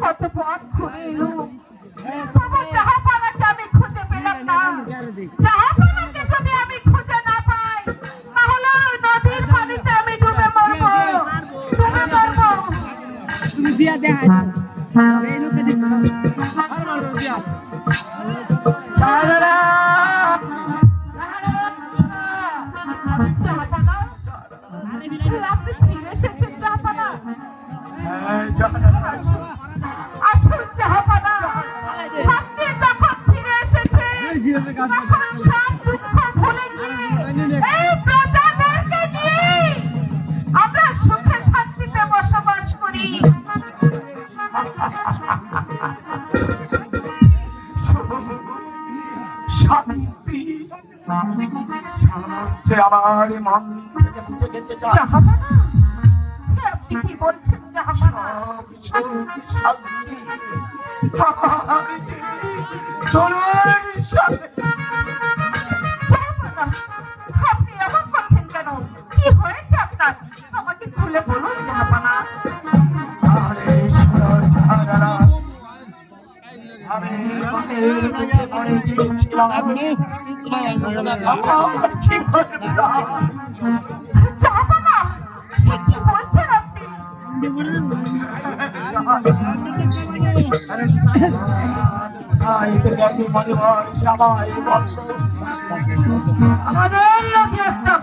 কত পথ ঘুরে এলুম, তবু জাহাপানাকে আমি খুঁজে পেলাম না। জাহাপানাকে যদি আমি খুঁজে না পাই, তাহলে ওই নদীর পানিতে আমি ডুবে মরবো, ডুবে মরবো। তুমি দিয়া দেখাই এই লোকে দিছ আর মারো দিয়া জাহানারা জাহাপানা, আপনি ফিরে এসেছেন জাহাপানা। আসুন জাহাপানা, আপনি যখন ফিরে এসেছেন তখন সব দুঃখ ভুলে গিয়ে এই প্রজাদেরকে নিয়ে আমরা সুখে শান্তিতে বসবাস করি। শান্তি শান্তি আমার মন থেকে মুছে গেছে। জাহাপানা, আপনি কি বলছেন জাহাপানা? শান্তি আমি যে তোর সাথে। জাহাপানা, আপনি এমন করছেন কেন? কি হয়েছে আপনার? আমাকে খুলে বলুন জাহাপানা। আরে শোনো জাহানারা, আমি মায়ের পেটে মরে গিয়েছিলাম। আমার জীবন জাহাপানা, কি বলছেন আপনি? আমাদের লোকে একটা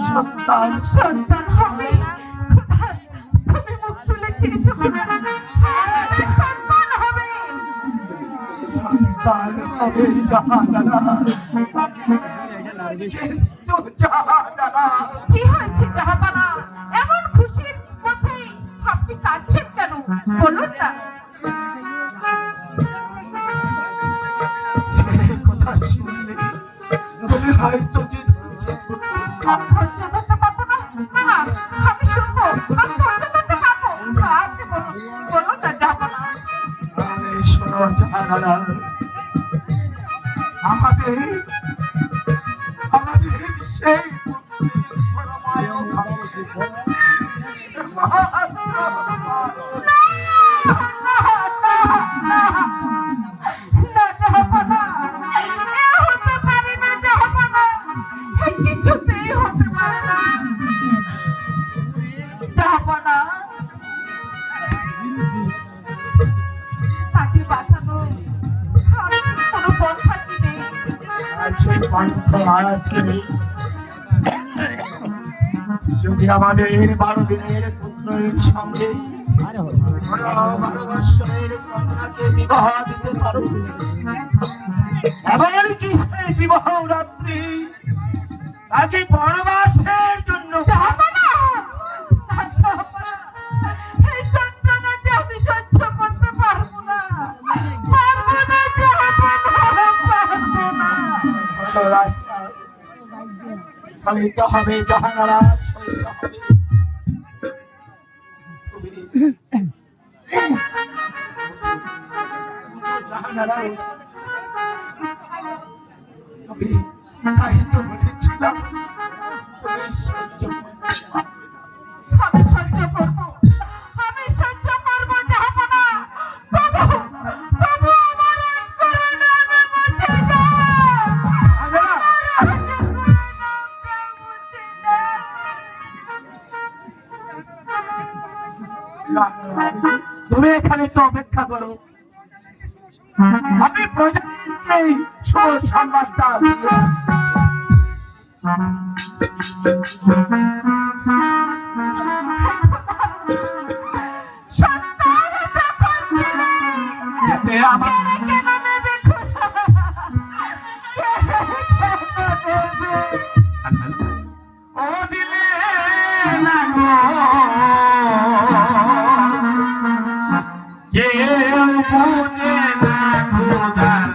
সন্তান সন্তান হবে। তুমি মুখ তুলে চেয়েছো কিনা? আমাদের সন্তান হবে। সন্তান হবে জাহানারা। কিন্তু জাহানারা, কি হয়েছে জাহাপানা? এমন খুশির মধ্যে আপনি কাঁদছেন কেন? বলুন না। সে কথা শুনলে তুমি হয়তো যে আমি ধৈর্য ধরতে পারবো না। না, আমি শুনবো। আমি ধৈর্য ধরতে পারবো। আপনি বলুন, বলুন না জাহাপানা। আরে শোনো জাহানারা, আমাদের আমাদের সেই না জাহাপানা, এ হতে পারে না জাহাপানা, এ কিছুতেই হতে পারে না জাহাপানা। তাকে বাঁচানো আর কোনো পন্থা কি নেই? আছে পান্থ আছে। যদি আমাদের 12 দিনের পুত্রের সঙ্গে 12 বৎসরের কন্যাকে বিবাহ দিতে পারো, এমনকি সেই বিবাহ রাত্রি তাকে বনবাসের জন্য জাহাপানা, জাহাপানা, এই যন্ত্রণা যে আমি সহ্য করতে পারবো না, পারবো না জাহাপানা, পারবো না। সইতে হবে জাহানারা, সইতে হবে। জাহানারা, তবে তাই তো বলেছিলাম তুমি সহ্য করতে পারবে। আমি সহ্য করবো, আমি সহ্য করবো জাহাপানা। তবু তবু আমার অন্তরের নামে মুছে দাও। আমার অন্তরের নামটা মুছে দাও। তুমি এখানে একটু অপেক্ষা করো, আমি প্রজাদেরকে শুভ সংবাদটা দিয়ে সন্তান যখন দিলে, আসি। আমার কেন নেবে খোদা? কেন নেবে? ও দিলে না গো, কেউ বুঝে না খোদার